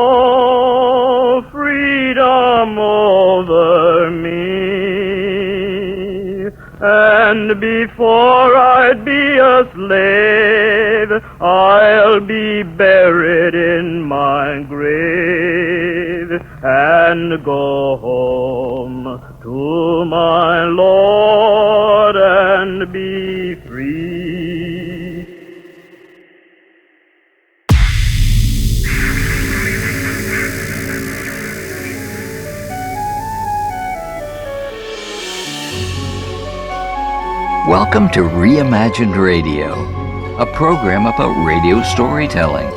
all freedom over me. And before I'd be a slave, I'll be buried in my grave and go home to my Lord and be free. Welcome to Reimagined Radio, a program about radio storytelling.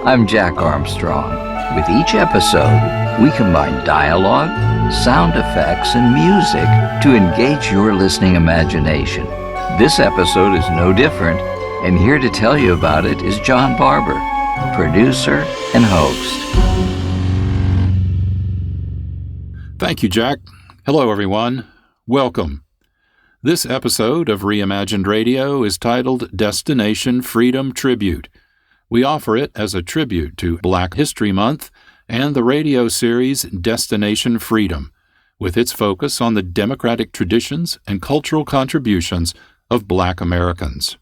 I'm Jack Armstrong. With each episode, we combine dialogue, sound effects, and music to engage your listening imagination. This episode is no different, and here to tell you about it is John Barber, producer and host. Thank you, Jack. Hello, everyone. Welcome. This episode of Reimagined Radio is titled Destination Freedom Tribute. We offer it as a tribute to Black History Month and the radio series Destination Freedom, with its focus on the democratic traditions and cultural contributions of Black Americans.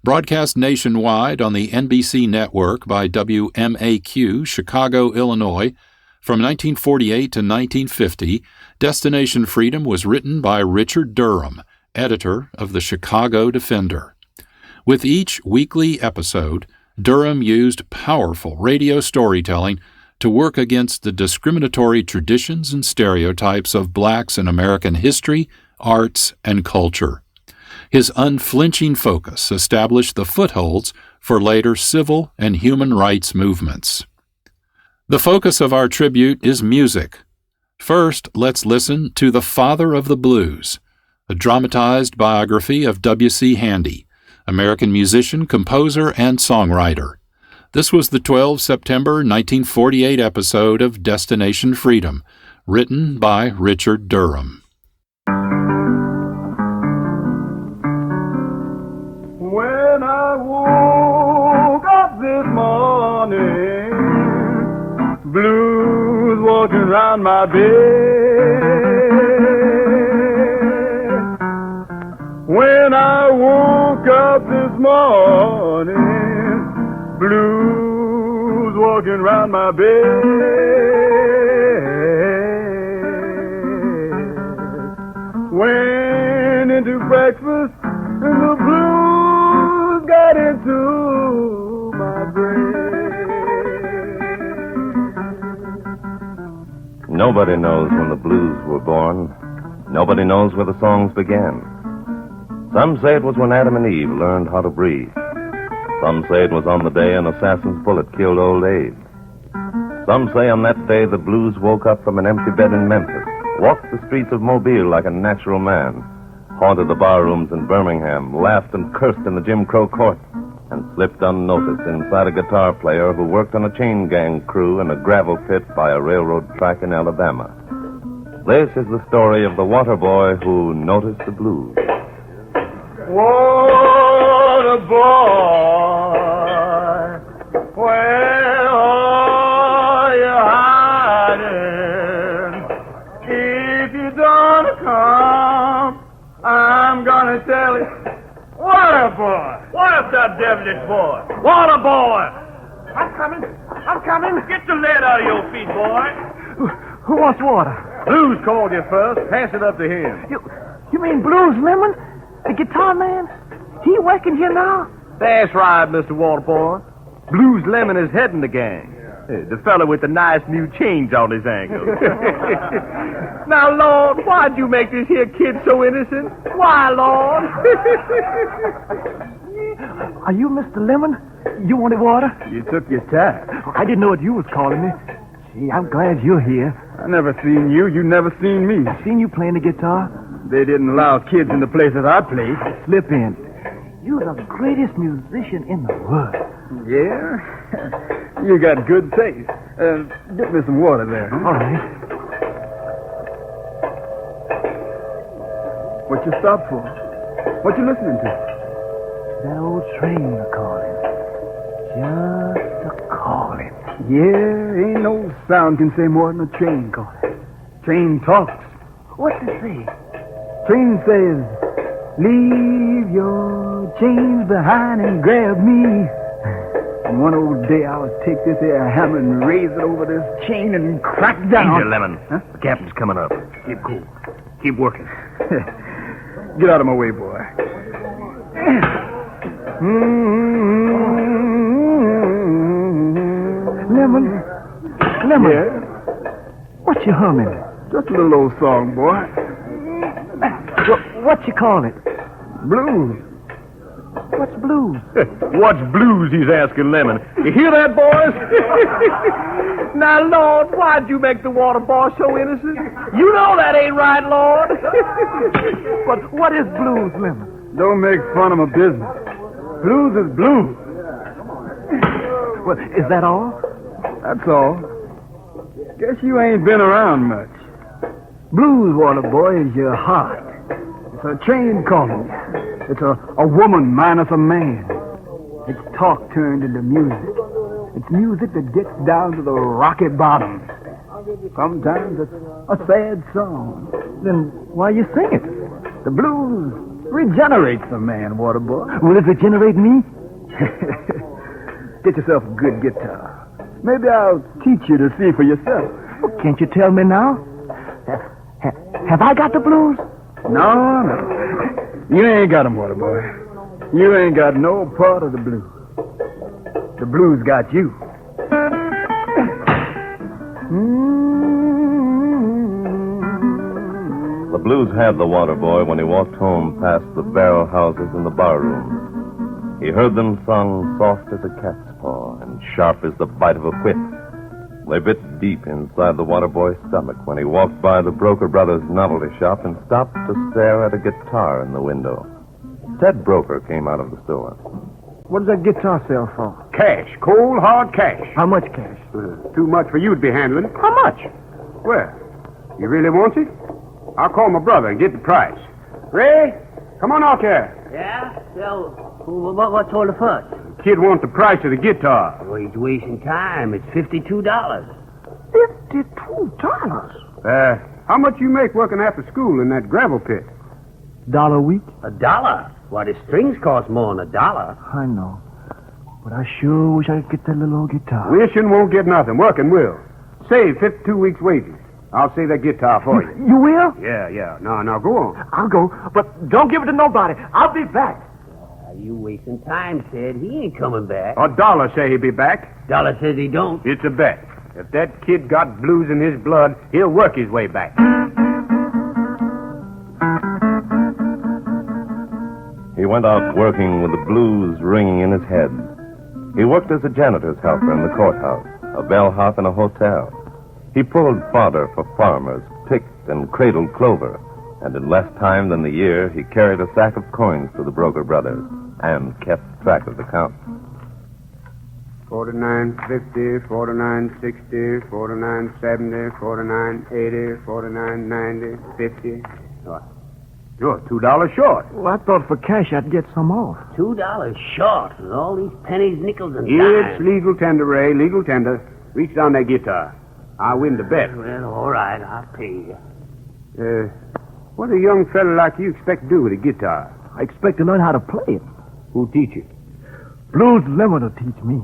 Broadcast nationwide on the NBC network by WMAQ, Chicago, Illinois, from 1948 to 1950, Destination Freedom was written by Richard Durham, editor of the Chicago Defender. With each weekly episode, Durham used powerful radio storytelling to work against the discriminatory traditions and stereotypes of blacks in American history, arts, and culture. His unflinching focus established the footholds for later civil and human rights movements. The focus of our tribute is music. First, let's listen to The Father of the Blues, a dramatized biography of W.C. Handy, American musician, composer, and songwriter. This was the 12 September 1948 episode of Destination Freedom, written by Richard Durham. When I woke up this morning, blues walking around my bed. When I woke up this morning, blues walking around my bed. Went into breakfast and the blues got into my brain. Nobody knows when the blues were born. Nobody knows where the songs began. Some say it was when Adam and Eve learned how to breathe. Some say it was on the day an assassin's bullet killed old Abe. Some say on that day the blues woke up from an empty bed in Memphis, walked the streets of Mobile like a natural man, haunted the barrooms in Birmingham, laughed and cursed in the Jim Crow court, and slipped unnoticed inside a guitar player who worked on a chain gang crew in a gravel pit by a railroad track in Alabama. This is the story of the water boy who noticed the blues. Water boy, where are you hiding? If you don't come, I'm gonna tell you. Water boy! What's that devilish boy? Water boy! I'm coming. Get the lead out of your feet, boy. Who wants water? Blues called you first. Pass it up to him. You mean Blues Lemon? The guitar man? He working here now? That's right, Mr. Waterboy. Blues Lemon is heading the gang. The fella with the nice new chains on his ankles. Now, Lord, why'd you make this here kid so innocent? Why, Lord? Are you Mr. Lemon? You wanted water? You took your time. I didn't know what you was calling me. Gee, I'm glad you're here. I never seen you. You never seen me. I seen you playing the guitar. They didn't allow kids in the places I played. Slip in. You're the greatest musician in the world. Yeah? You got good taste. Get me some water there. Huh? All right. What you stopped for? What you listening to? That old train a-calling. Just a-calling. Yeah, ain't no sound can say more than a train call. Train talks. What's it say? Train says, leave your chains behind and grab me. And one old day I'll take this here hammer and raise it over this chain and crack down. Easy, Lemon. Huh? The captain's coming up. Keep cool. Keep working. Get out of my way, boy. Lemon. Yeah? What you humming? Just a little old song, boy. What you call it? Blues. What's blues? What's blues, he's asking Lemon. You hear that, boys? Now, Lord, why'd you make the water boy so innocent? You know that ain't right, Lord. But what is blues, Lemon? Don't make fun of my business. Blues is blues. Well, is that all? That's all. Guess you ain't been around much. Blues, water boy, is your heart. It's a train calling. It's a woman minus a man. It's talk turned into music. It's music that gets down to the rocky bottom. Sometimes it's a sad song. Then why you sing it? The blues regenerates a man, water boy. Will it regenerate me? Get yourself a good guitar. Maybe I'll teach you to see for yourself. Well, can't you tell me now? Have I got the blues? No. You ain't got 'em, water boy. You ain't got no part of the blues. The blues got you. The blues had the water boy when he walked home past the barrel houses and the bar rooms. He heard them sung soft as a cat's paw and sharp as the bite of a whip. They bit deep inside the water boy's stomach when he walked by the Broker Brothers novelty shop and stopped to stare at a guitar in the window. Ted Broker came out of the store. What does that guitar sell for? Cash. Cold, hard cash. How much cash? Too much for you to be handling. How much? Well, you really want it? I'll call my brother and get the price. Ray, come on out here. Yeah? So, what's all the fuss? Kid wants the price of the guitar. Well, he's wasting time. It's $52. $52? How much you make working after school in that gravel pit? $1 a week? $1? Why, the strings cost more than $1. I know. But I sure wish I could get that little old guitar. Wishing won't get nothing. Working will. Save 52 weeks' wages. I'll save that guitar for you. You will? Yeah. Now, go on. I'll go, but don't give it to nobody. I'll be back. You wasting time, Ted. He ain't coming back. $1 say he'll be back. Dollar says he don't. It's a bet. If that kid got blues in his blood, he'll work his way back. He went out working with the blues ringing in his head. He worked as a janitor's helper in the courthouse, a bellhop in a hotel. He pulled fodder for farmers, picked and cradled clover, and in less time than the year, he carried a sack of coins to the Broker Brothers and kept track of the count. 49.50, 49.60, 49.70, 49.80, 49.90, 50. You're $2 short. Well, I thought for cash I'd get some off. $2 short with all these pennies, nickels, and It's dimes. legal tender, Ray, legal tender. Reach down that guitar. I'll win the bet. Well, all right, I'll pay you. What do a young fella like you expect to do with a guitar? I expect to learn how to play it. Who'll teach you? Blues Lemon will teach me.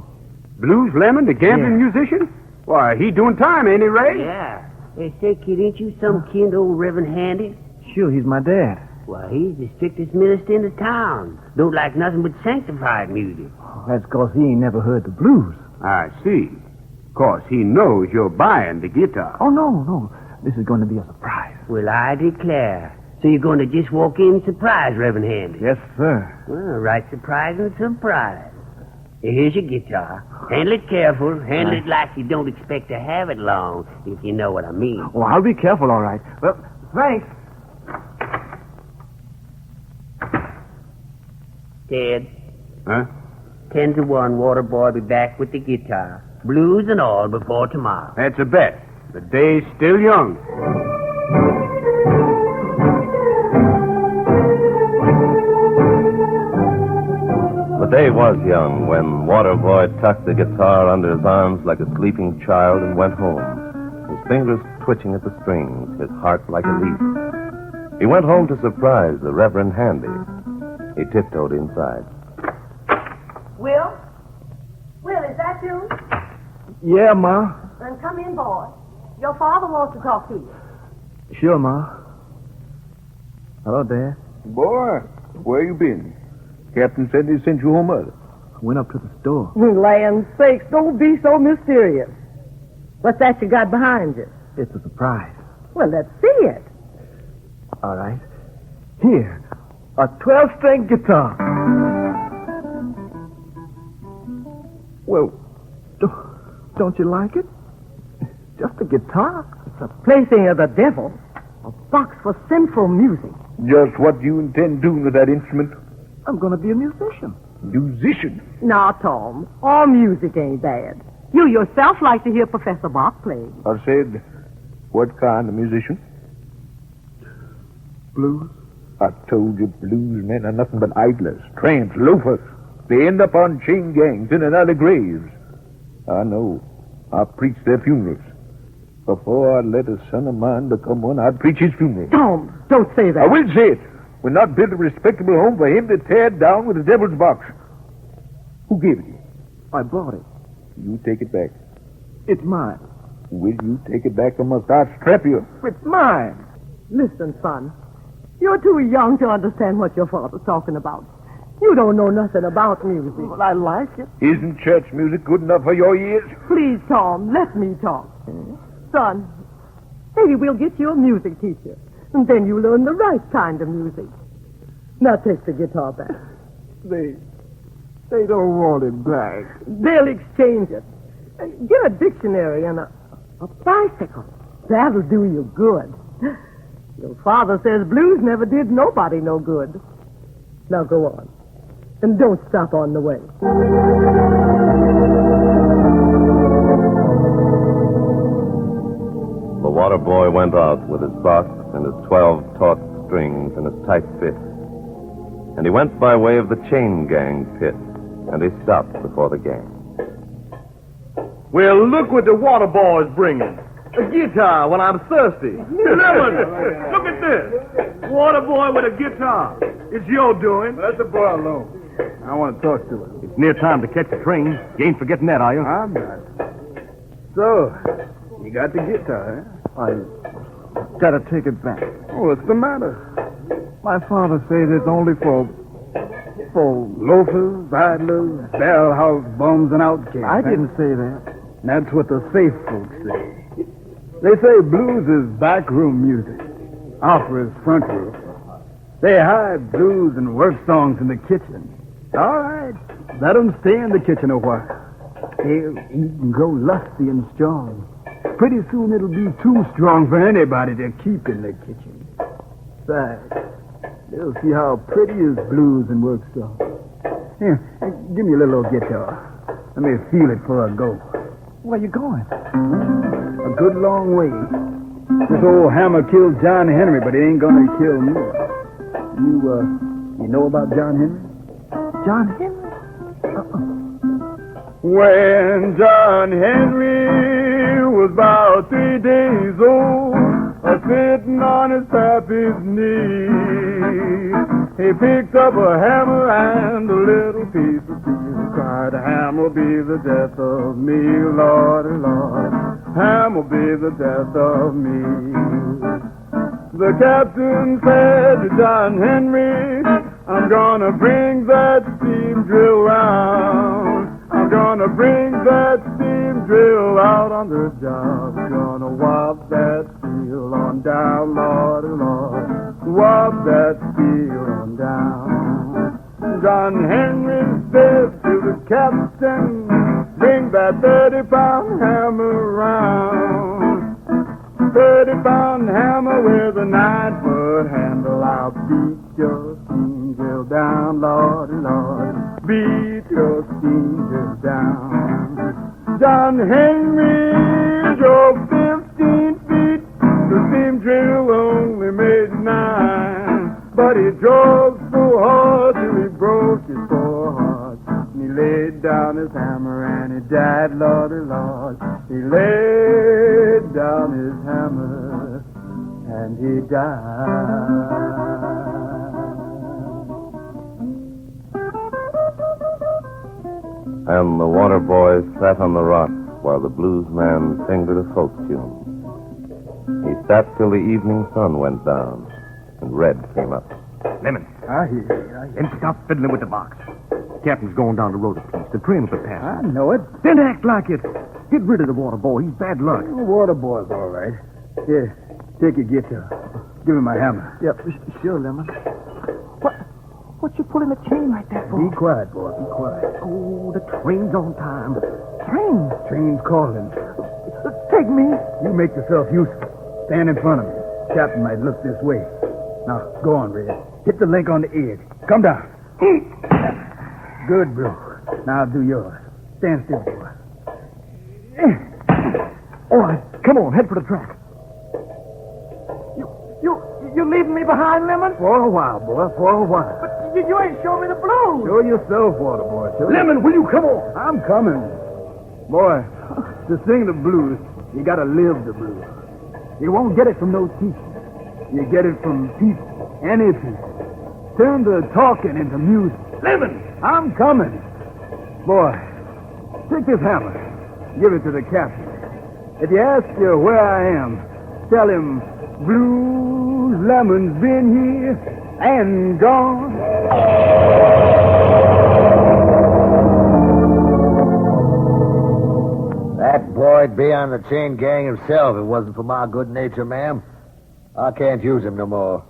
Blues Lemon, the gambling Yeah. musician? Why, he doing time, ain't he, Ray? Yeah. Hey, say, kid, ain't you some kin to old Reverend Handy? Sure, he's my dad. Well, he's the strictest minister in the town. Don't like nothing but sanctified music. That's because he ain't never heard the blues. I see. Of course, he knows you're buying the guitar. Oh, no. This is going to be a surprise. Well, I declare. So you're going to just walk in and surprise Reverend Handy? Yes, sir. Well, right surprise and surprise. Here's your guitar. Handle it careful. Handle it like you don't expect to have it long, if you know what I mean. Oh, I'll be careful, all right. Well, thanks. Ted, Huh? 10 to 1, Waterboy be back with the guitar. Blues and all before tomorrow. That's a bet. The day's still young. The day was young when Waterboy tucked the guitar under his arms like a sleeping child and went home, his fingers twitching at the strings, his heart like a leaf. He went home to surprise the Reverend Handy. He tiptoed inside. Will? Will, is that you? Yeah, Ma. Then come in, boy. Your father wants to talk to you. Sure, Ma. Hello, Dad. Boy, where you been? Captain said he sent you home early. I went up to the store. Land sakes, don't be so mysterious. What's that you got behind you? It's a surprise. Well, let's see it. All right. Here, a 12-string guitar. Well, don't you like it? Just a guitar. It's a plaything of the devil. A box for sinful music. Just what you intend doing with that instrument? I'm going to be a musician. Musician? Now, Tom, all music ain't bad. You yourself like to hear Professor Bach play. I said, what kind of musician? Blues? I told you blues men are nothing but idlers, tramps, loafers. They end up on chain gangs in and out of graves. I know. I preach their funerals. Before I'd let a son of mine become one, I'd preach his funeral. Tom, don't say that. I will say it. We're not built a respectable home for him to tear it down with the devil's box. Who gave it you? I bought it. You take it back. It's mine. Will you take it back or must I strap you? It's mine. Listen, son. You're too young to understand what your father's talking about. You don't know nothing about music. Well, I like it. Isn't church music good enough for your ears? Please, Tom, let me talk. Son, maybe we'll get you a music teacher, and then you learn the right kind of music. Now take the guitar back. They don't want it back. They'll exchange it. Get a dictionary and a bicycle. That'll do you good. Your father says blues never did nobody no good. Now go on. And don't stop on the way. The water boy went out with his box and his 12 taut strings and his tight fit. And he went by way of the chain gang pit, and he stopped before the gang. Well, look what the water boy's bringing. A guitar when I'm thirsty. Lemon, look at this. Water boy with a guitar. It's your doing. Let the boy alone. I want to talk to him. It's near time to catch the train. You ain't forgetting that, are you? I'm not. So, you got the guitar, huh? I gotta take it back. Oh, what's the matter? My father says it's only for Loafers, idlers, barrel house bums, and outcasts. I didn't say that. That's what the safe folks say. They say blues is backroom music. Opera is front room. They hide blues and work songs in the kitchen. All right, let them stay in the kitchen a while. They'll eat and grow lusty and strong. Pretty soon it'll be too strong for anybody to keep in the kitchen. Besides, they'll see how pretty is blues and work songs. Here, give me a little old guitar. Let me feel it before I go. Where you going? A good long way. This old hammer killed John Henry, but it ain't gonna kill me. You know about John Henry? John Henry? When John Henry was about 3 days old, sitting on his pappy's knee, he picked up a hammer and a little piece of steel. Cried, "Hammer be the death of me, Lordy, Lord. Hammer be the death of me." The captain said to John Henry, "I'm gonna bring that steam drill round. I'm gonna bring that steam drill out on the job. Gonna whop that steel on down, Lordy, Lord. Whop that steel on down." John Henry said to the captain, "Bring that 30-pound hammer round. 30-pound hammer with a 9-foot handle. I'll beat your steam drill down, Lordy, Lord. Beat your steam drill down." John Henry drove 15 feet. The steam drill only made 9. But he drove so hard till he broke his 4 hearts. his hammer and he died, Lordy Lord. He laid down his hammer and he died. And the water boy sat on the rock while the blues man fingered a folk tune. He sat till the evening sun went down and Red came up. Lemon. I hear you. And stop fiddling with the box. Captain's going down the road a piece. The train will be I passing. know it. Don't act like it. Get rid of the water boy. He's bad luck. The water boy's all right. Here, take your guitar. Give me my hammer. Yep, sure, Lemon. What you pulling the chain like that for? Be quiet, boy. Be quiet. Oh, the train's on time. Train's calling. Take me. You make yourself useful. Stand in front of me. Captain might look this way. Now, go on, Red. Hit the link on the edge. Come down. Good, bro. Now do yours. Stand still, boy. All right, come on, head for the track. You leaving me behind, Lemon? For a while, boy. For a while. But you ain't showing me the blues. Show yourself, water boy. Show Lemon, will you come on? I'm coming. Boy, to sing the blues, you gotta live the blues. You won't get it from no teachers. You get it from people. Any people. Turn the talking into music. Lemon! I'm coming. Boy, take this hammer. Give it to the captain. If he asks you where I am, tell him Blues Lemon's been here and gone. That boy'd be on the chain gang himself if it wasn't for my good nature, ma'am. I can't use him no more.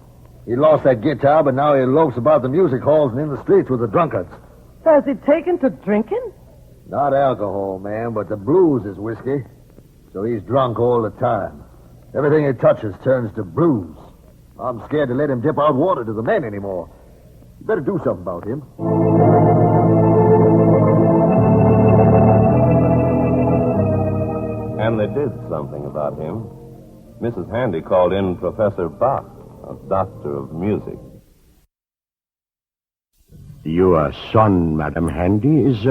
He lost that guitar, but now he elopes about the music halls and in the streets with the drunkards. Has he taken to drinking? Not alcohol, ma'am, but the blues is whiskey. So he's drunk all the time. Everything he touches turns to blues. I'm scared to let him dip out water to the men anymore. You better do something about him. And they did something about him. Mrs. Handy called in Professor Bach, a doctor of music. Your son, Madam Handy, is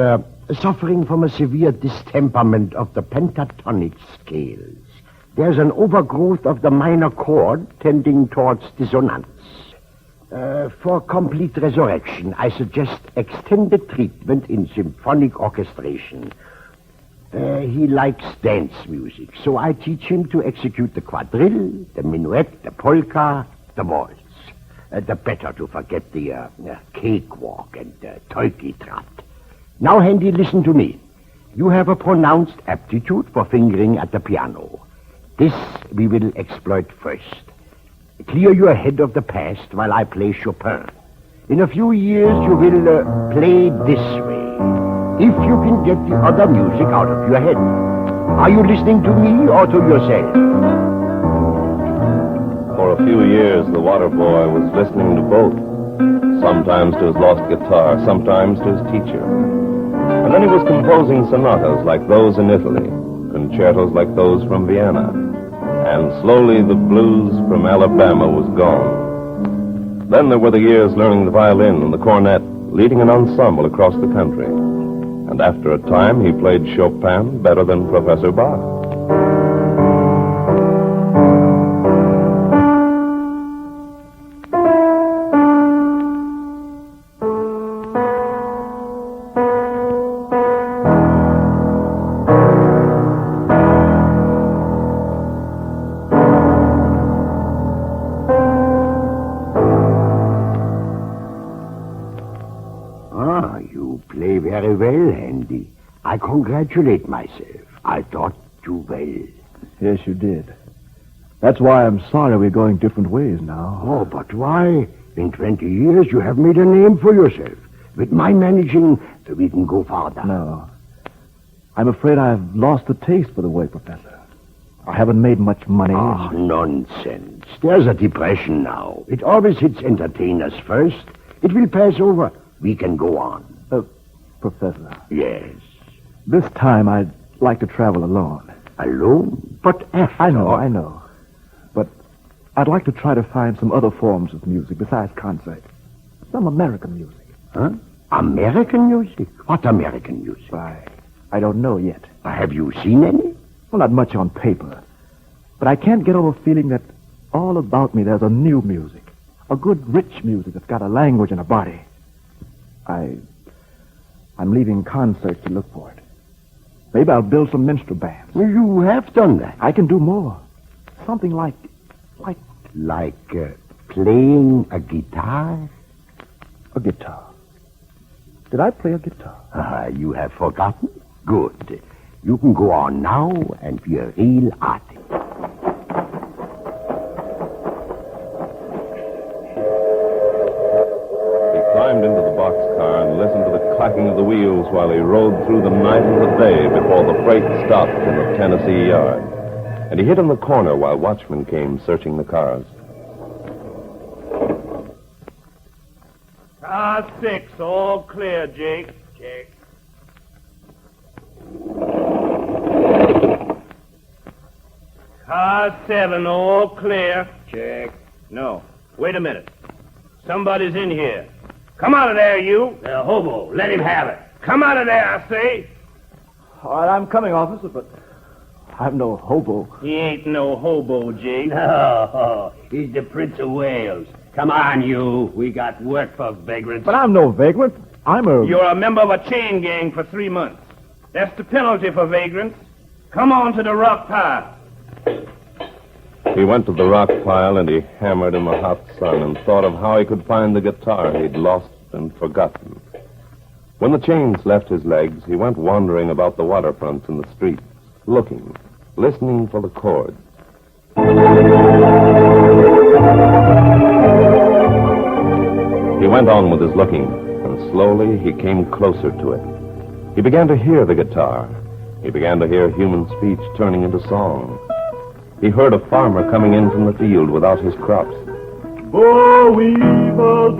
suffering from a severe distemperament of the pentatonic scales. There's an overgrowth of the minor chord tending towards dissonance. For complete resurrection, I suggest extended treatment in symphonic orchestration. He likes dance music, so I teach him to execute the quadrille, the minuet, the polka, the waltz. The better to forget the cakewalk and turkey trot. Now, Handy, listen to me. You have a pronounced aptitude for fingering at the piano. This we will exploit first. Clear your head of the past while I play Chopin. In a few years, you will play this way. If you can get the other music out of your head. Are you listening to me or to yourself? For a few years, the water boy was listening to both. Sometimes to his lost guitar, sometimes to his teacher. And then he was composing sonatas like those in Italy, concertos like those from Vienna. And slowly the blues from Alabama was gone. Then there were the years learning the violin and the cornet, leading an ensemble across the country. And after a time, he played Chopin better than Professor Bach. Very well, Handy. I congratulate myself. I taught you well. Yes, you did. That's why I'm sorry we're going different ways now. Oh, but why? In 20 years, you have made a name for yourself. With my managing, we can go farther. No. I'm afraid I've lost the taste for the work, Professor. I haven't made much money. Ah, nonsense. There's a depression now. It always hits entertainers first. It will pass over. We can go on. Professor. Yes. This time I'd like to travel alone. Alone? But after... I know. But I'd like to try to find some other forms of music besides concert. Some American music. Huh? American music? What American music? I don't know yet. Have you seen any? Well, not much on paper. But I can't get over feeling that all about me there's a new music. A good, rich music that's got a language and a body. I'm leaving concerts to look for it. Maybe I'll build some minstrel bands. You have done that. I can do more. Something like... Playing a guitar? A guitar. Did I play a guitar? You have forgotten? Good. You can go on now and be a real artist. He climbed into the boxcar and listened to the clacking of the wheels while he rode through the night and the day before the freight stopped in the Tennessee yard. And he hid in the corner while watchmen came searching the cars. Car 6, all clear, Jake. Check. Car 7, all clear. Check. No. Wait a minute. Somebody's in here. Come out of there, you. Hobo, let him have it. Come out of there, I say. All right, I'm coming, officer, but I'm no hobo. He ain't no hobo, Jake. No, he's the Prince of Wales. Come on, you. We got work for vagrants. But I'm no vagrant. You're a member of a chain gang for 3 months. That's the penalty for vagrants. Come on to the rock pile. He went to the rock pile and he hammered in the hot sun and thought of how he could find the guitar he'd lost and forgotten. When the chains left his legs, he went wandering about the waterfronts and the streets, looking, listening for the chords. He went on with his looking, and slowly he came closer to it. He began to hear the guitar. He began to hear human speech turning into song. He heard a farmer coming in from the field without his crops. Boll weevil,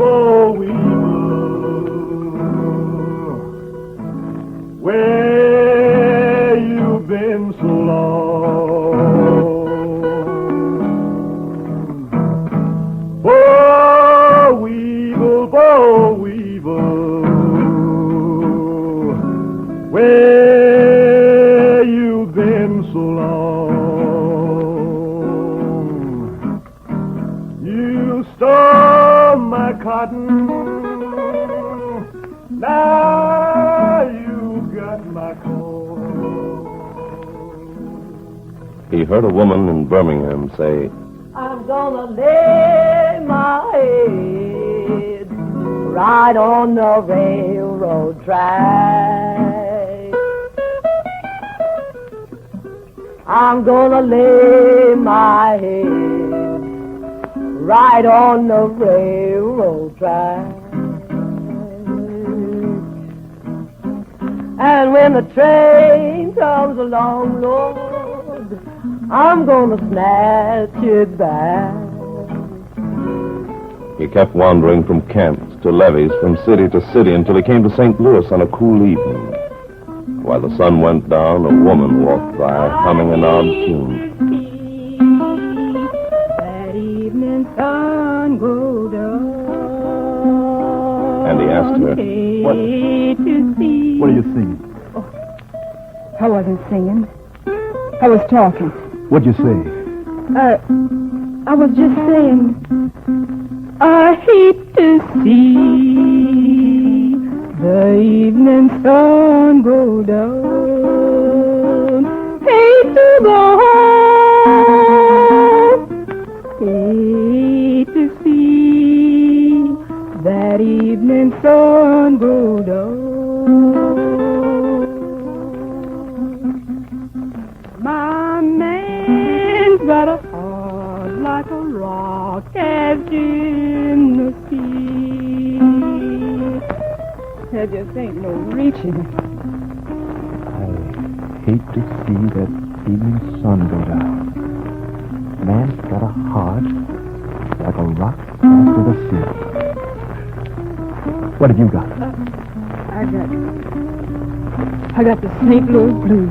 where you been so long? Boll weevil, where you been so long? You stole my cotton, now you got my corn. He heard a woman in Birmingham say, I'm gonna lay my head right on the railroad track. I'm gonna lay my head right on the railroad track. And when the train comes along, Lord, I'm gonna snatch it back. he kept wandering from camps to levees, from city to city, until he came to St. Louis on a cool evening. While the sun went down, a woman walked by, humming an odd tune. That evening sun go down. And he asked her, What are you singing? I wasn't singing. I was talking. What'd you say? I was just saying, I hate to see the evening sun go down. Hate to go home. Hate to see that evening sun go down. My man's got a heart like a rock cast in the sea. There just ain't no reaching it. I hate to see that evening sun go down. Man's got a heart like a rock cast to the sea. What have you got? I got the St. Louis blues.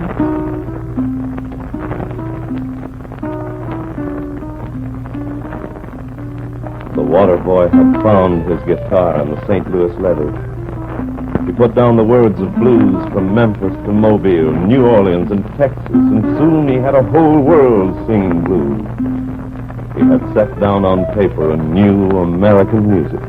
The water boy had found his guitar on the St. Louis levee. He put down the words of blues from Memphis to Mobile, New Orleans, and Texas, and soon he had a whole world singing blues. He had set down on paper a new American music.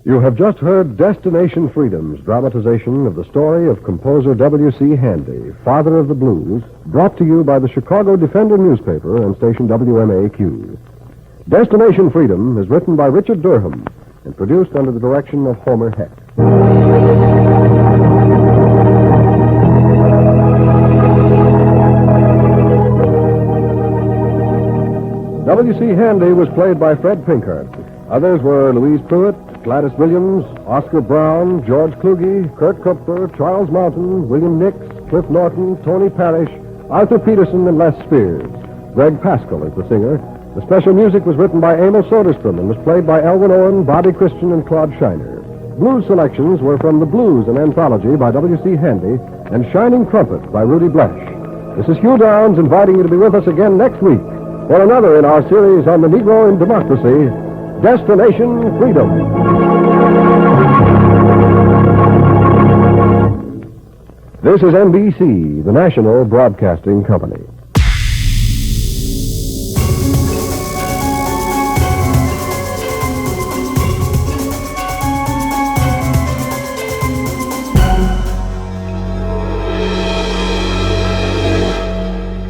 You have just heard Destination Freedom's dramatization of the story of composer W.C. Handy, father of the blues, brought to you by the Chicago Defender newspaper and station WMAQ. Destination Freedom is written by Richard Durham and produced under the direction of Homer Heck. W.C. Handy was played by Fred Pinkhart. Others were Louise Pruitt, Gladys Williams, Oscar Brown, George Kluge, Kurt Kupfer, Charles Mountain, William Nix, Cliff Norton, Tony Parrish, Arthur Peterson, and Les Spears. Greg Pascal is the singer. The special music was written by Emil Soderstrom and was played by Elvin Owen, Bobby Christian, and Claude Shiner. Blues selections were from The Blues, an anthology by W.C. Handy, and Shining Trumpet by Rudy Blesh. This is Hugh Downs inviting you to be with us again next week for another in our series on the Negro in Democracy, Destination Freedom. This is NBC, the National Broadcasting Company.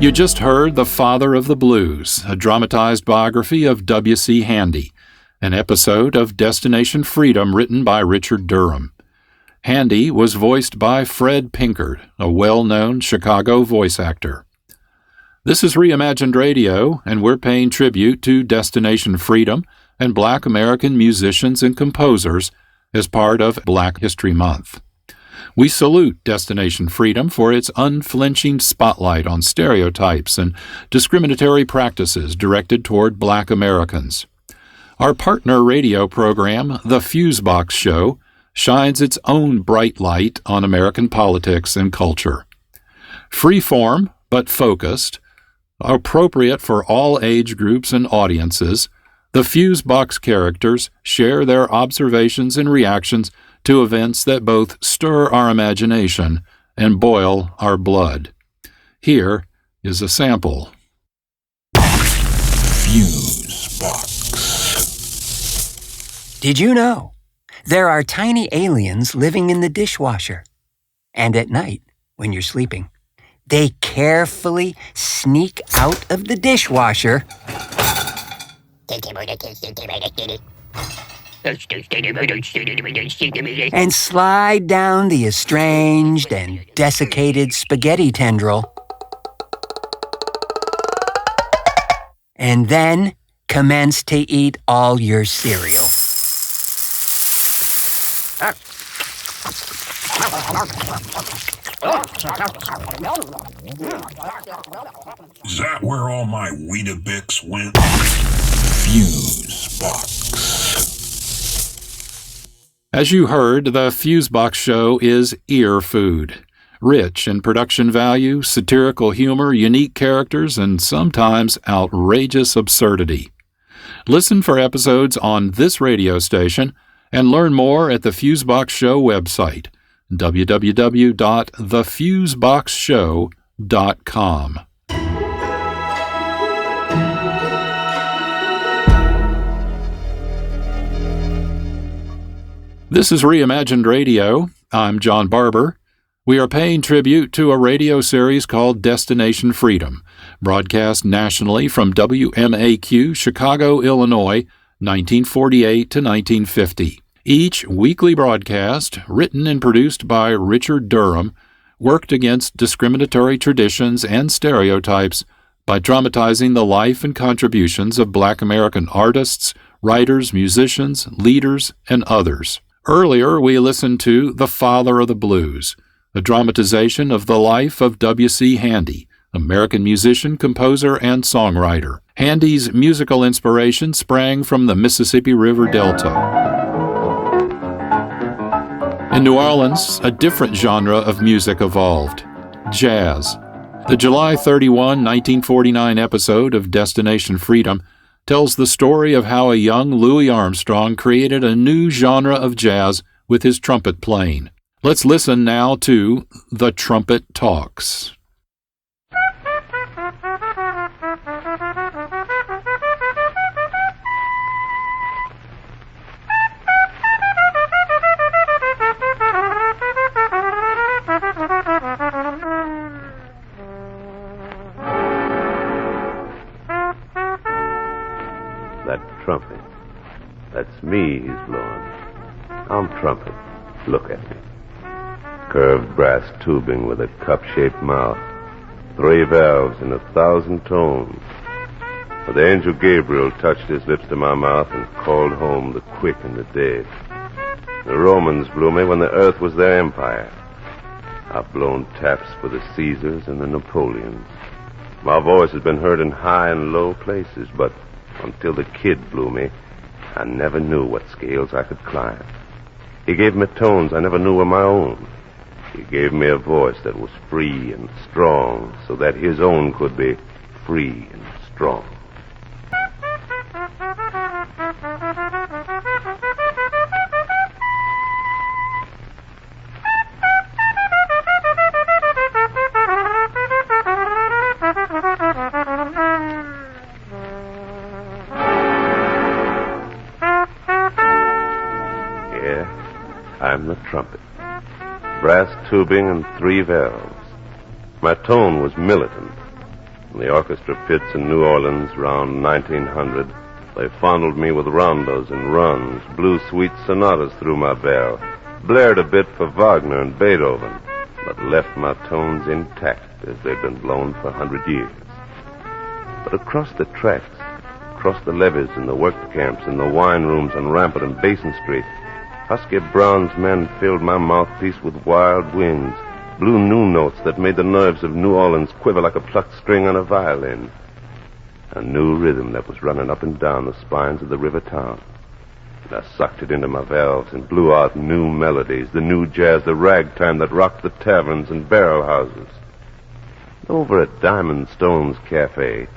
You just heard The Father of the Blues, a dramatized biography of W.C. Handy, an episode of Destination Freedom written by Richard Durham. Handy was voiced by Fred Pinkhart, a well-known Chicago voice actor. This is Reimagined Radio, and we're paying tribute to Destination Freedom and Black American musicians and composers as part of Black History Month. We salute Destination Freedom for its unflinching spotlight on stereotypes and discriminatory practices directed toward Black Americans. Our partner radio program, The Fusebox Show, shines its own bright light on American politics and culture. Freeform, but focused, appropriate for all age groups and audiences, the Fusebox characters share their observations and reactions to events that both stir our imagination and boil our blood. Here is a sample. Fusebox. Did you know there are tiny aliens living in the dishwasher? And at night, when you're sleeping, they carefully sneak out of the dishwasher and slide down the estranged and desiccated spaghetti tendril, and then commence to eat all your cereal. Is that where all my Weetabix went? Fusebox. As you heard, the Fusebox Show is ear food. Rich in production value, satirical humor, unique characters, and sometimes outrageous absurdity. Listen for episodes on this radio station and learn more at the Fusebox Show website, www.thefuseboxshow.com. This is Reimagined Radio. I'm John Barber. We are paying tribute to a radio series called Destination Freedom, broadcast nationally from WMAQ, Chicago, Illinois, 1948 to 1950. Each weekly broadcast, written and produced by Richard Durham, worked against discriminatory traditions and stereotypes by dramatizing the life and contributions of Black American artists, writers, musicians, leaders, and others. Earlier, we listened to The Father of the Blues, a dramatization of the life of W.C. Handy, American musician, composer, and songwriter. Handy's musical inspiration sprang from the Mississippi River Delta. In New Orleans, a different genre of music evolved: jazz. The July 31, 1949 episode of Destination Freedom tells the story of how a young Louis Armstrong created a new genre of jazz with his trumpet playing. Let's listen now to The Trumpet Talks. That trumpet. That's me he's blowing. I'm trumpet. Look at me. Curved brass tubing with a cup-shaped mouth. 3 valves in 1,000 tones. But the angel Gabriel touched his lips to my mouth and called home the quick and the dead. The Romans blew me when the earth was their empire. I've blown taps for the Caesars and the Napoleons. My voice has been heard in high and low places, but until the kid blew me, I never knew what scales I could climb. He gave me tones I never knew were my own. He gave me a voice that was free and strong, so that his own could be free and strong. I'm the trumpet. Brass tubing and 3 valves. My tone was militant. In the orchestra pits in New Orleans around 1900, they fondled me with rondos and runs, blew sweet sonatas through my bell, blared a bit for Wagner and Beethoven, but left my tones intact as they'd been blown for 100 years. But across the tracks, across the levees and the work camps, in the wine rooms on Rampart and Basin Street, husky bronze men filled my mouthpiece with wild winds, blew new notes that made the nerves of New Orleans quiver like a plucked string on a violin. A new rhythm that was running up and down the spines of the river town. And I sucked it into my valves and blew out new melodies, the new jazz, the ragtime that rocked the taverns and barrel houses. Over at Diamond Stone's Cafe,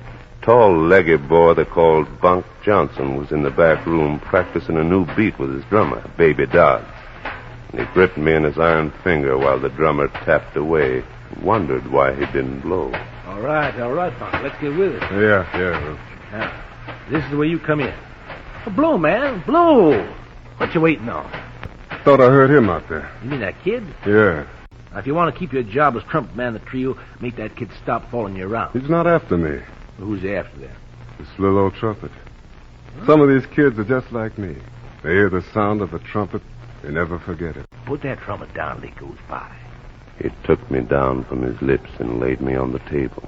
tall, leggy boy they called Bunk Johnson was in the back room practicing a new beat with his drummer, Baby Dodds. And he gripped me in his iron finger while the drummer tapped away, wondered why he didn't blow. All right, Bunk. Let's get with it. Yeah. Now, this is where you come in. Well, blow, man, blow. What you waiting on? Thought I heard him out there. You mean that kid? Yeah. Now, if you want to keep your job as trumpet man of the trio, make that kid stop following you around. He's not after me. Well, who's he after then? This little old trumpet. Huh? Some of these kids are just like me. They hear the sound of a trumpet, they never forget it. Put that trumpet down till he goes by. He took me down from his lips and laid me on the table.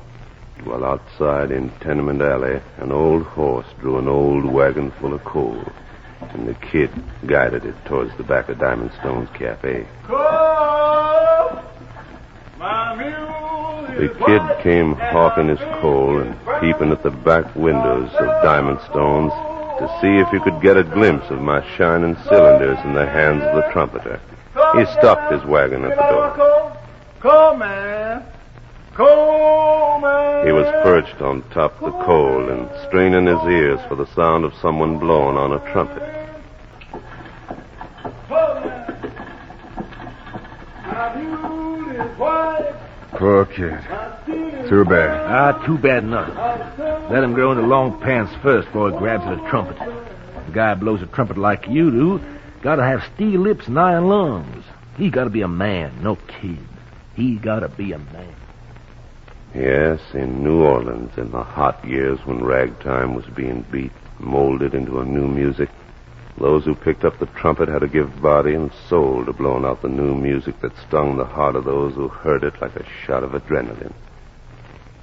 While outside in Tenement Alley, an old horse drew an old wagon full of coal, and the kid guided it towards the back of Diamond Stone's Cafe. Coal! My mule The kid came hawking his coal and peeping at the back windows of Diamond Stone's to see if he could get a glimpse of my shining cylinders in the hands of the trumpeter. He stopped his wagon at the door. Coal man! Coal man! He was perched on top of the coal and straining his ears for the sound of someone blowing on a trumpet. Poor kid. Too bad. Too bad nothing. Let him grow into long pants first before he grabs at a trumpet. The guy blows a trumpet like you do, gotta have steel lips and iron lungs. He gotta be a man, no kid. He gotta be a man. Yes, in New Orleans, in the hot years when ragtime was being beat, molded into a new music, those who picked up the trumpet had to give body and soul to blowing out the new music that stung the heart of those who heard it like a shot of adrenaline.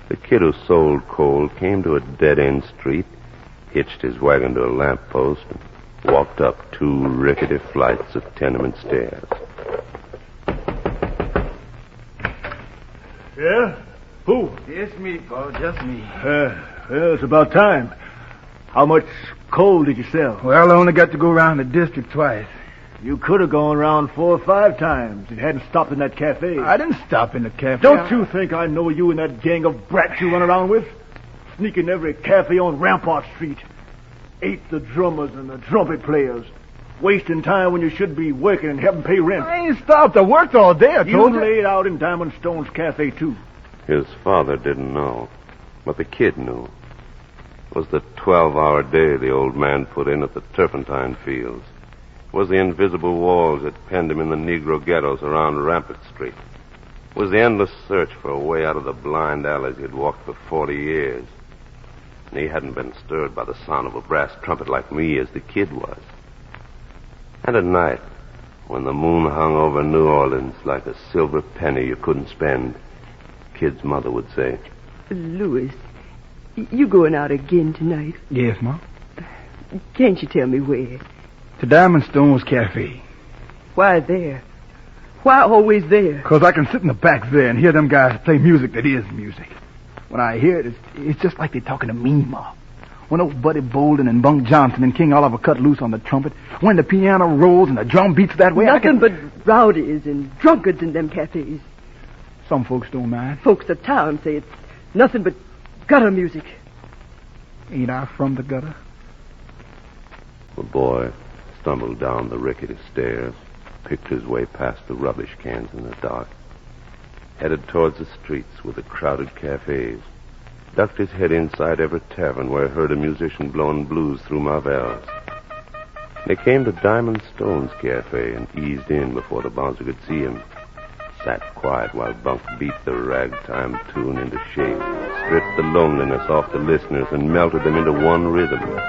The kid who sold coal came to a dead-end street, hitched his wagon to a lamppost, and walked up 2 rickety flights of tenement stairs. Yeah? Who? It's me, Paul, just me. Well, it's about time. How much coal did you sell? Well, I only got to go around the district twice. You could have gone around 4 or 5 times and hadn't stopped in that cafe. I didn't stop in the cafe. Don't you think I know you and that gang of brats you run around with? Sneaking every cafe on Rampart Street. Ate the drummers and the trumpet players. Wasting time when you should be working and helping pay rent. I ain't stopped. I worked all day, I told you. You laid out in Diamond Stone's cafe, too. His father didn't know, but the kid knew. It was the 12-hour day the old man put in at the turpentine fields. It was the invisible walls that penned him in the Negro ghettos around Rampart Street. It was the endless search for a way out of the blind alleys he'd walked for 40 years. And he hadn't been stirred by the sound of a brass trumpet like me as the kid was. And at night, when the moon hung over New Orleans like a silver penny you couldn't spend, Kid's mother would say, Louis, you going out again tonight? Yes, Ma. Can't you tell me where? To Diamond Stone's cafe. Why there? Why always there? Because I can sit in the back there and hear them guys play music that is music. When I hear it, it's just like they're talking to me, Ma. When old Buddy Bolden and Bunk Johnson and King Oliver cut loose on the trumpet, when the piano rolls and the drum beats that way, Nothing but rowdies and drunkards in them cafes. Some folks don't mind. Folks of town say it's nothing but gutter music. Ain't I from the gutter? The boy stumbled down the rickety stairs, picked his way past the rubbish cans in the dark, headed towards the streets with the crowded cafes, ducked his head inside every tavern where he heard a musician blowing blues through Marvell's. They came to Diamond Stone's cafe and eased in before the bouncer could see him. Sat quiet while Bunk beat the ragtime tune into shape, stripped the loneliness off the listeners and melted them into one rhythm.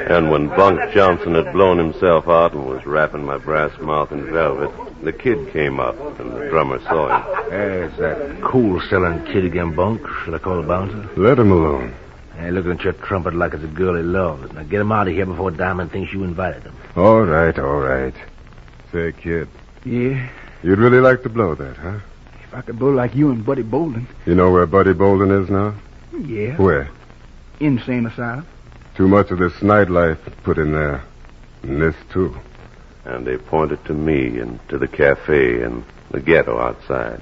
And when Bunk Johnson had blown himself out and was wrapping my brass mouth in velvet, the kid came up, and the drummer saw him. There's that cool-selling kid again, Bunk. Should I call the bouncer? Let him alone. Hey, looking at your trumpet like it's a girl he loves. Now get him out of here before Diamond thinks you invited him. All right, all right. Say, kid. Yeah? You'd really like to blow that, huh? If I could blow like you and Buddy Bolden. You know where Buddy Bolden is now? Yeah. Where? Insane asylum. Too much of this nightlife put in there. And this, too. And they pointed to me and to the cafe and the ghetto outside.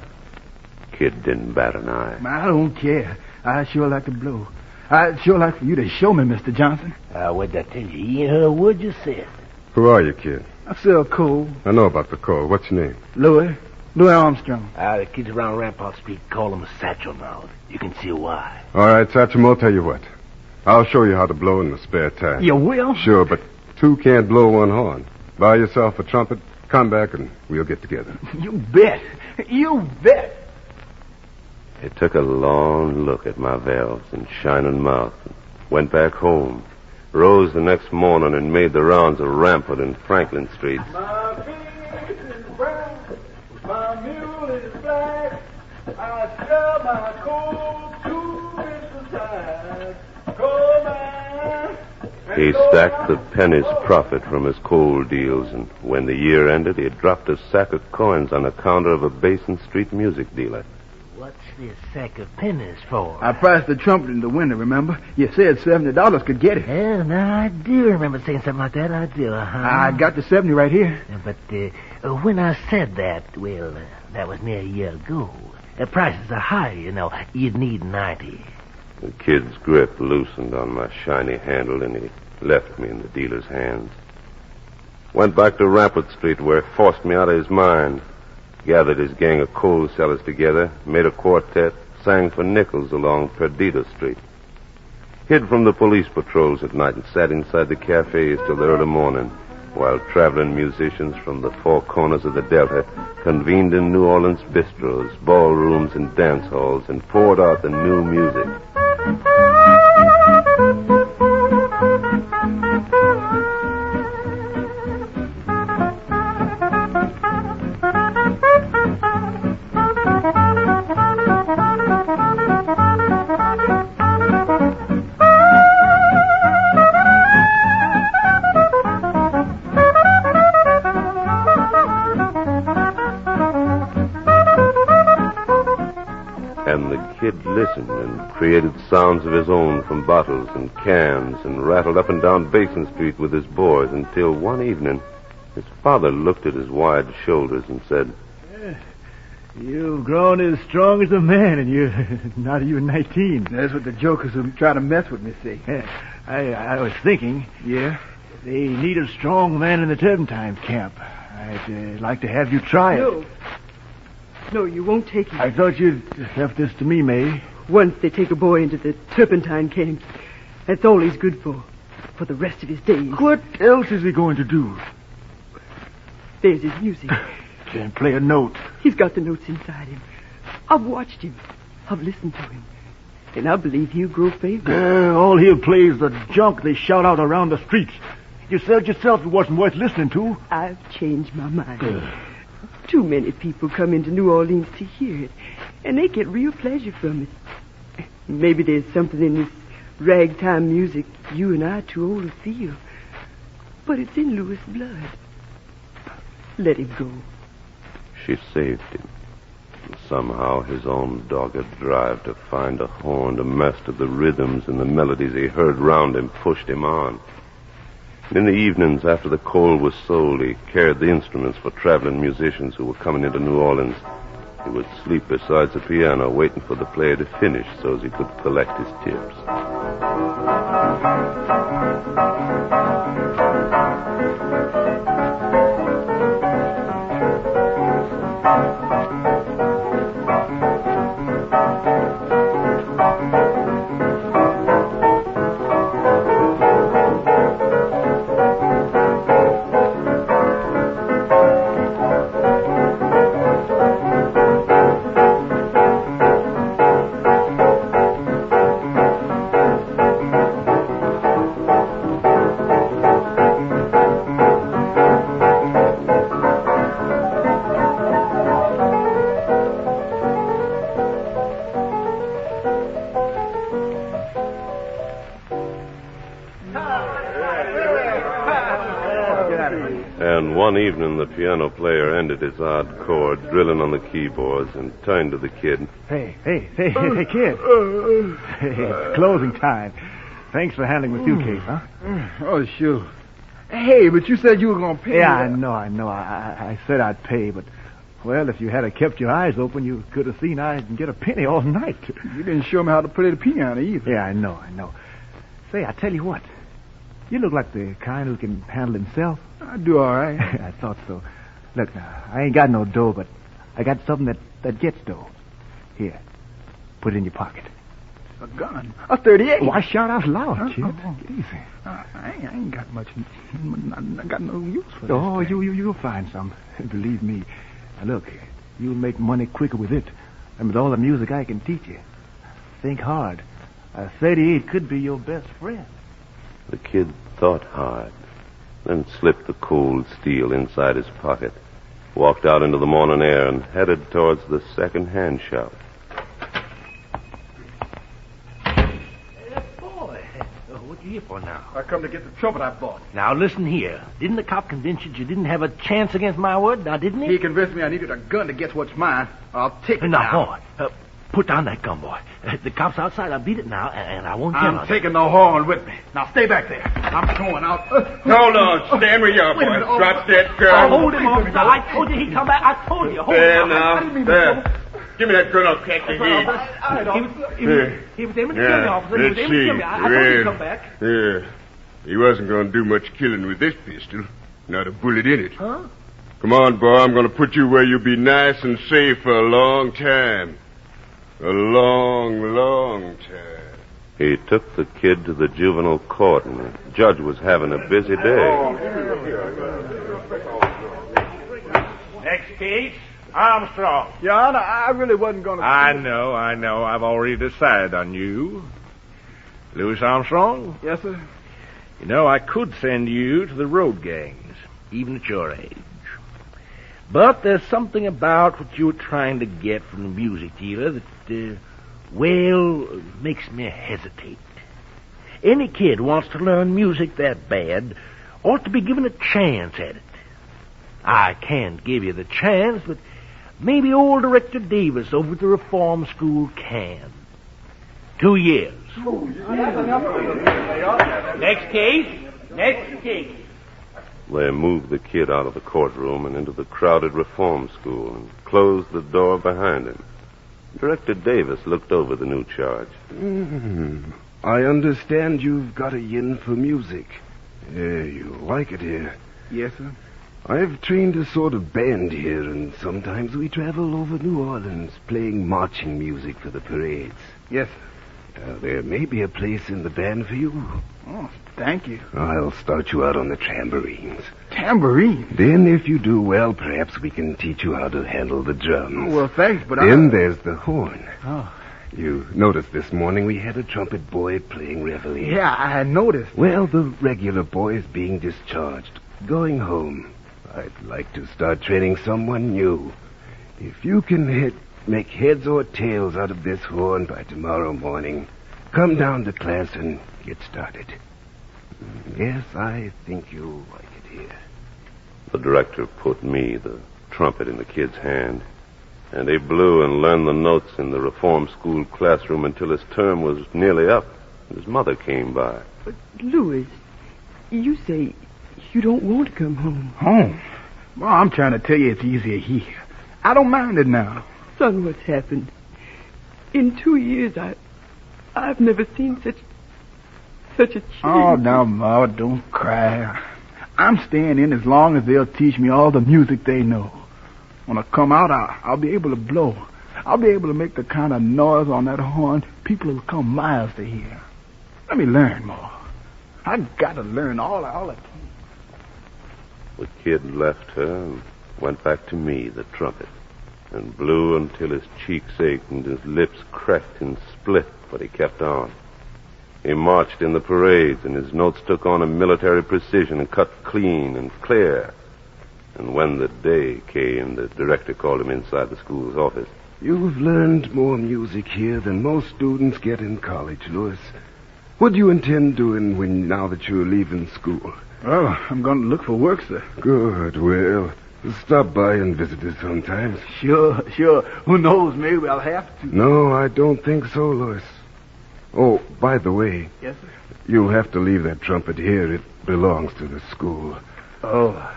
Kid didn't bat an eye. I don't care. I sure like to blow. I'd sure like for you to show me, Mr. Johnson. What'd I tell you? He ain't heard a word you said. Who are you, kid? I sell coal. I know about the coal. What's your name? Louis Armstrong. The kids around Rampart Street call him a satchel now. You can see why. All right, Satchmo, I'll tell you what. I'll show you how to blow in the spare time. You will? Sure, but two can't blow one horn. Buy yourself a trumpet, come back, and we'll get together. You bet. You bet. He took a long look at my valves and shining mouth, and went back home, rose the next morning and made the rounds of Rampart and Franklin Streets. My beard is brown, my mule is black, I sell my coal 2 inches high. Coal man, He stacked the penny's profit from his coal deals, and when the year ended, he had dropped a sack of coins on the counter of a Basin Street music dealer. What's this sack of pennies for? I priced the trumpet in the window, remember? You said $70 could get it. Yeah, now I do remember saying something like that. I do, I got the 70 right here. But when I said that, well, that was near a year ago. The prices are higher, you know. You'd need 90. The kid's grip loosened on my shiny handle, and he left me in the dealer's hands. Went back to Rampart Street, where he forced me out of his mind. Gathered his gang of coal sellers together, made a quartet, sang for nickels along Perdita Street. Hid from the police patrols at night and sat inside the cafes till the early morning, while traveling musicians from the four corners of the Delta convened in New Orleans bistros, ballrooms, and dance halls and poured out the new music. And the kid listened and created sounds of his own from bottles and cans and rattled up and down Basin Street with his boys until one evening his father looked at his wide shoulders and said, You've grown as strong as a man, and you're not even 19. That's what the jokers who try to mess with me say. I was thinking. Yeah? They need a strong man in the turpentine camp. I'd like to have you try it. No, you won't take him. I thought you'd left this to me, May. Once they take a boy into the turpentine camp, that's all he's good for the rest of his days. What else is he going to do? There's his music. Can't play a note. He's got the notes inside him. I've watched him. I've listened to him. And I believe he'll grow famous. All he'll play is the junk they shout out around the streets. You said yourself it wasn't worth listening to. I've changed my mind. Too many people come into New Orleans to hear it, and they get real pleasure from it. Maybe there's something in this ragtime music you and I are too old to feel. But it's in Louis' blood. Let him go. She saved him. And somehow his own dogged drive to find a horn to master the rhythms and the melodies he heard round him pushed him on. In the evenings, after the coal was sold, he carried the instruments for traveling musicians who were coming into New Orleans. He would sleep beside the piano, waiting for the player to finish so as he could collect his tips. And one evening, the piano player ended his odd chord, drilling on the keyboards, and turned to the kid. Hey, kid. It's closing time. Thanks for handling the suitcase, huh? Oh, sure. Hey, but you said you were going to pay. Yeah, I know. I said I'd pay, but, well, if you had kept your eyes open, you could have seen I didn't get a penny all night. You didn't show me how to play the piano either. Yeah, I know. Say, I tell you what. You look like the kind who can handle himself. I do all right. I thought so. Look, now, I ain't got no dough, but I got something that gets dough. Here, put it in your pocket. A gun? A .38? Why shout out loud, kid? Get easy. I ain't got much. I got no use for this. Oh, you'll find some. Believe me. Now, look, you'll make money quicker with it than with all the music I can teach you. Think hard. A .38 could be your best friend. The kid thought hard, then slipped the cold steel inside his pocket, walked out into the morning air, and headed towards the second-hand shop. Boy, what you here for now? I come to get the trumpet I bought. Now, listen here. Didn't the cop convince you didn't have a chance against my word? Now, didn't he? He convinced me I needed a gun to get what's mine. I'll take it now. Boy, put down that gun, boy. The cop's outside. I'll beat it now, and I won't tell him. I'm taking the horn with me. Now, stay back there. I'm going out. Hold on. Stand where you are, boy. Drop that gun. Hold him, officer. I told you he'd come back. I told you. Hold there him. now. There. Give me that gun. I'll crack your head. He was aiming to kill me, officer. He was aiming to kill me. I told you he'd come back. Yeah. He wasn't going to do much killing with this pistol. Not a bullet in it. Huh? Come on, boy. I'm going to put you where you'll be nice and safe for a long time. A long, long time. He took the kid to the juvenile court, and the judge was having a busy day. Next case, Armstrong. Your Honor, I really wasn't going to... I know. I've already decided on you. Louis Armstrong? Yes, sir? You know, I could send you to the road gangs, even at your age. But there's something about what you were trying to get from the music dealer that, makes me hesitate. Any kid who wants to learn music that bad ought to be given a chance at it. I can't give you the chance, but maybe old Director Davis over at the Reform School can. 2 years. Next case. They moved the kid out of the courtroom and into the crowded reform school and closed the door behind him. Director Davis looked over the new charge. I understand you've got a yin for music. You like it here. Yes, sir. I've trained a sort of band here, and sometimes we travel over New Orleans playing marching music for the parades. Yes, sir. There may be a place in the band for you. Oh, thank you. I'll start you out on the tambourines. Tambourines? Then, if you do well, perhaps we can teach you how to handle the drums. Oh, well, thanks, but Then there's the horn. Oh. You noticed this morning we had a trumpet boy playing reveille. Yeah, I noticed. Well, the regular boy is being discharged, going home. I'd like to start training someone new. If you can make heads or tails out of this horn by tomorrow morning, come down to class and get started. Yes, I think you'll like it here. The director put me, the trumpet, in the kid's hand, and he blew and learned the notes in the reform school classroom until his term was nearly up. His mother came by. But, Louis, you say you don't want to come home. Home? Well, I'm trying to tell you it's easier here. I don't mind it now. Son, what's happened? In 2 years, I've never seen such a change. Oh, now, Ma, don't cry. I'm staying in as long as they'll teach me all the music they know. When I come out, I'll be able to blow. I'll be able to make the kind of noise on that horn people will come miles to hear. Let me learn more. I got to learn all I can. The kid left her and went back to me, the trumpet, and blew until his cheeks ached and his lips cracked and split, but he kept on. He marched in the parades, and his notes took on a military precision and cut clean and clear. And when the day came, the director called him inside the school's office. You've learned more music here than most students get in college, Louis. What do you intend doing now that you're leaving school? Well, I'm going to look for work, sir. Good. Well, stop by and visit us sometimes. Sure. Who knows? Maybe I'll have to. No, I don't think so, Louis. Oh, by the way. Yes, sir? You'll have to leave that trumpet here. It belongs to the school. Oh.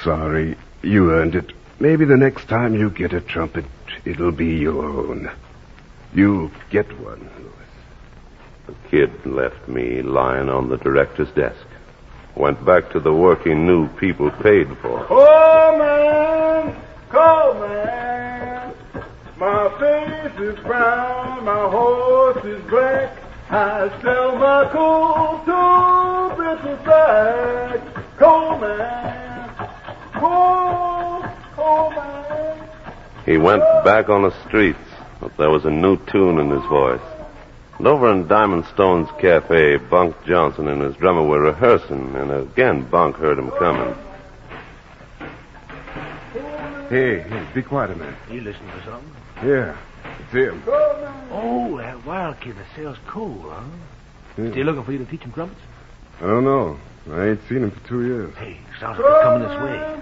Sorry. You earned it. Maybe the next time you get a trumpet, it'll be your own. You'll get one, Louis. The kid left me lying on the director's desk. Went back to the work he knew people paid for. Oh, man, cold man. My face is brown, my horse is black. I sell my coal to Bristol back. Cold man, cold man. He went back on the streets, but there was a new tune in his voice. And over in Diamond Stone's cafe, Bunk Johnson and his drummer were rehearsing, and again Bunk heard him coming. Hey, be quiet a minute. You listening to something? Yeah, it's him. Oh, that wild kid that sells coal, huh? Yeah. Still looking for you to teach him trumpets? I don't know. I ain't seen him for 2 years. Hey, sounds like they're coming this way.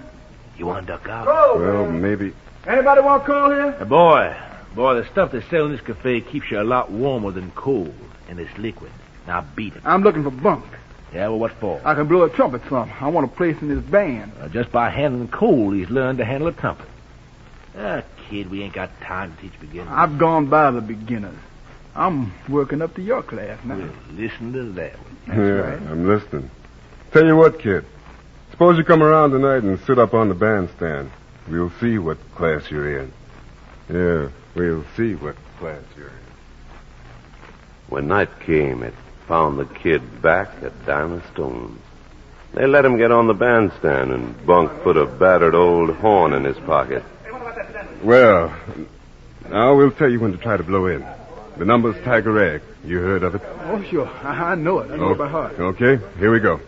You want to duck out? Well, maybe. Anybody want coal here? Hey, boy, the stuff they sell in this cafe keeps you a lot warmer than coal, and it's liquid. Now beat it. I'm looking for Bunk. Yeah, well, what for? I can blow a trumpet from. I want to place in his band. Just by handling coal, he's learned to handle a trumpet. Kid, we ain't got time to teach beginners. I've gone by the beginners. I'm working up to your class now. Well, listen to that. That's right. I'm listening. Tell you what, kid. Suppose you come around tonight and sit up on the bandstand. We'll see what class you're in. Yeah, we'll see what class you're in. When night came, it found the kid back at Dinah Stone's. They let him get on the bandstand, and Bunk put a battered old horn in his pocket. Well, now we'll tell you when to try to blow in. The number's Tiger Egg. You heard of it? Oh, sure. I know it. I know it by heart. Okay, here we go.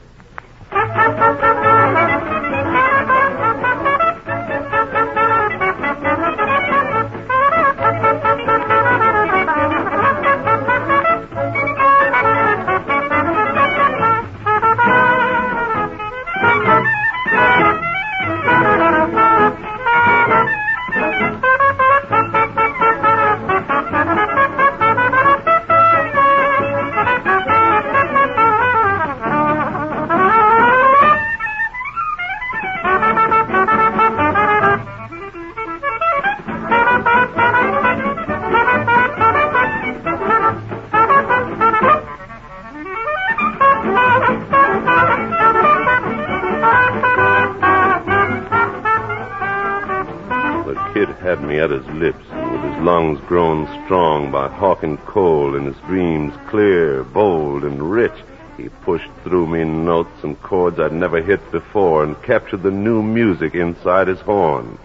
Had me at his lips, and with his lungs grown strong by hawking coal and his dreams clear, bold, and rich, he pushed through me notes and chords I'd never hit before and captured the new music inside his horn.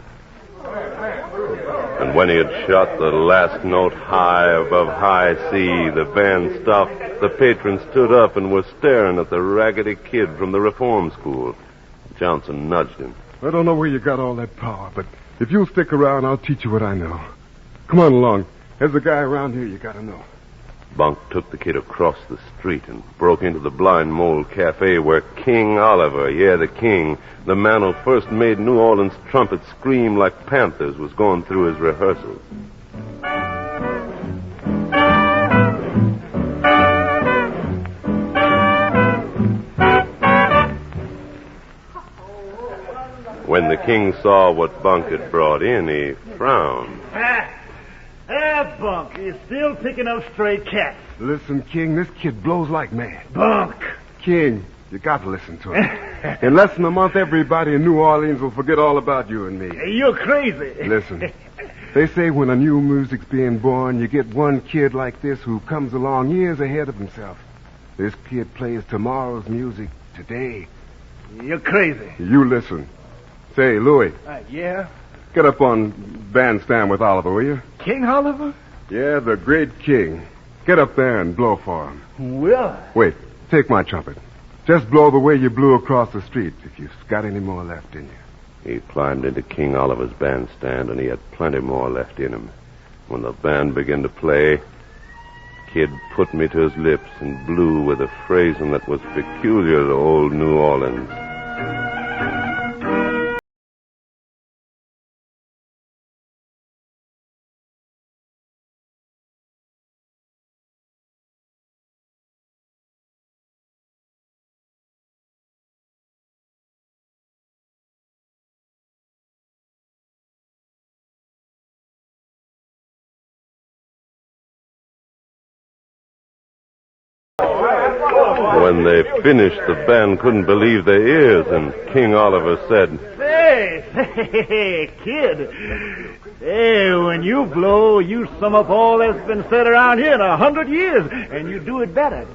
And when he had shot the last note high above high C, the band stopped, the patrons stood up and were staring at the raggedy kid from the reform school. Johnson nudged him. I don't know where you got all that power, but if you'll stick around, I'll teach you what I know. Come on along. There's a guy around here you gotta know. Bunk took the kid across the street and broke into the Blind Mole Cafe where King Oliver, yeah, the king, the man who first made New Orleans trumpets scream like panthers, was going through his rehearsals. When the king saw what Bunk had brought in, he frowned. Bunk, you're still picking up stray cats. Listen, King, this kid blows like mad. Bunk! King, you got to listen to him. In less than a month, everybody in New Orleans will forget all about you and me. Hey, you're crazy. Listen, they say when a new music's being born, you get one kid like this who comes along years ahead of himself. This kid plays tomorrow's music today. You're crazy. You listen. Say, Louis. Yeah? Get up on bandstand with Oliver, will you? King Oliver? Yeah, the great king. Get up there and blow for him. Well? Wait, take my trumpet. Just blow the way you blew across the street, if you've got any more left in you. He climbed into King Oliver's bandstand, and he had plenty more left in him. When the band began to play, Kid put me to his lips and blew with a phrasing that was peculiar to old New Orleans. When they finished, the band couldn't believe their ears, and King Oliver said, Hey, kid. Hey, when you blow, you sum up all that's been said around here in 100 years, and you do it better.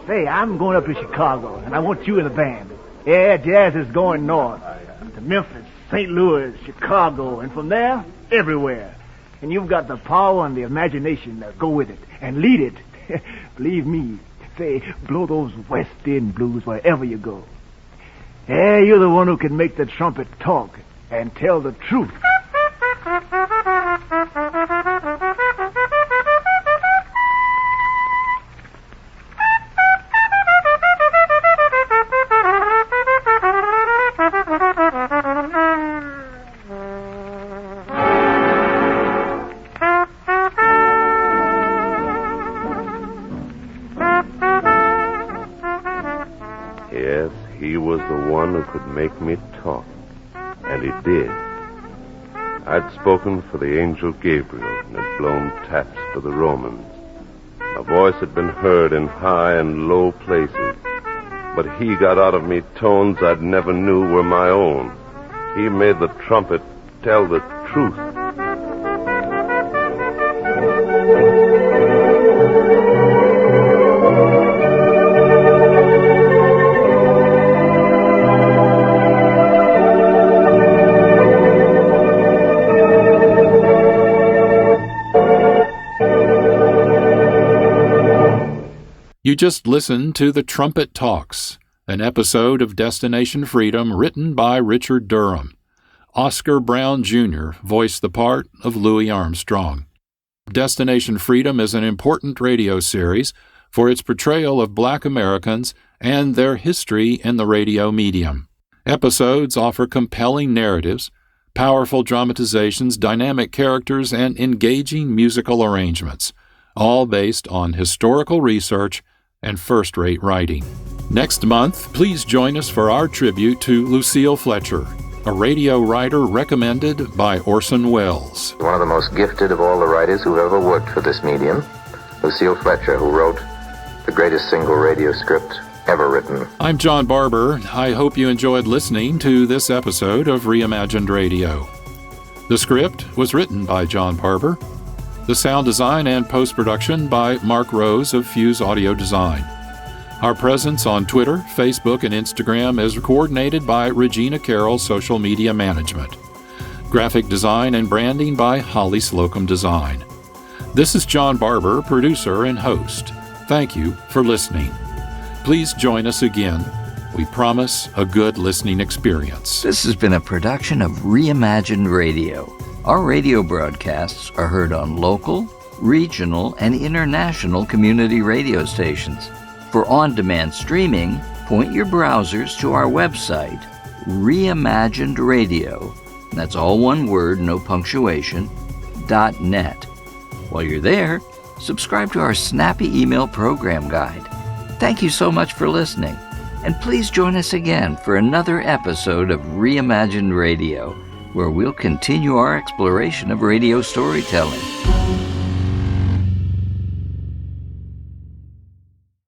Say, I'm going up to Chicago, and I want you in the band. Yeah, jazz is going north to Memphis, St. Louis, Chicago, and from there, everywhere. And you've got the power and the imagination to go with it and lead it. Believe me. Say, blow those West End blues wherever you go. Yeah, you're the one who can make the trumpet talk and tell the truth. could make me talk. And he did. I'd spoken for the angel Gabriel and had blown taps for the Romans. My voice had been heard in high and low places, but he got out of me tones I'd never knew were my own. He made the trumpet tell the truth. You just listened to the Trumpet Talks, an episode of Destination Freedom written by Richard Durham. Oscar Brown Jr. voiced the part of Louis Armstrong. Destination Freedom is an important radio series for its portrayal of Black Americans and their history in the radio medium. Episodes offer compelling narratives, powerful dramatizations, dynamic characters, and engaging musical arrangements, all based on historical research and first-rate writing. Next month, please join us for our tribute to Lucille Fletcher, a radio writer recommended by Orson Welles. One of the most gifted of all the writers who ever worked for this medium, Lucille Fletcher, who wrote the greatest single radio script ever written. I'm John Barber. I hope you enjoyed listening to this episode of Reimagined Radio. The script was written by John Barber. The sound design and post-production by Marc Rose of Fuse Audio Design. Our presence on Twitter, Facebook, and Instagram is coordinated by Regina Carroll Social Media Management. Graphic design and branding by Holly Slocum Design. This is John Barber, producer and host. Thank you for listening. Please join us again. We promise a good listening experience. This has been a production of Reimagined Radio. Our radio broadcasts are heard on local, regional, and international community radio stations. For on-demand streaming, point your browsers to our website, Reimagined Radio. That's all one word, no punctuation, .net. While you're there, subscribe to our snappy email program guide. Thank you so much for listening, and please join us again for another episode of Reimagined Radio, where we'll continue our exploration of radio storytelling.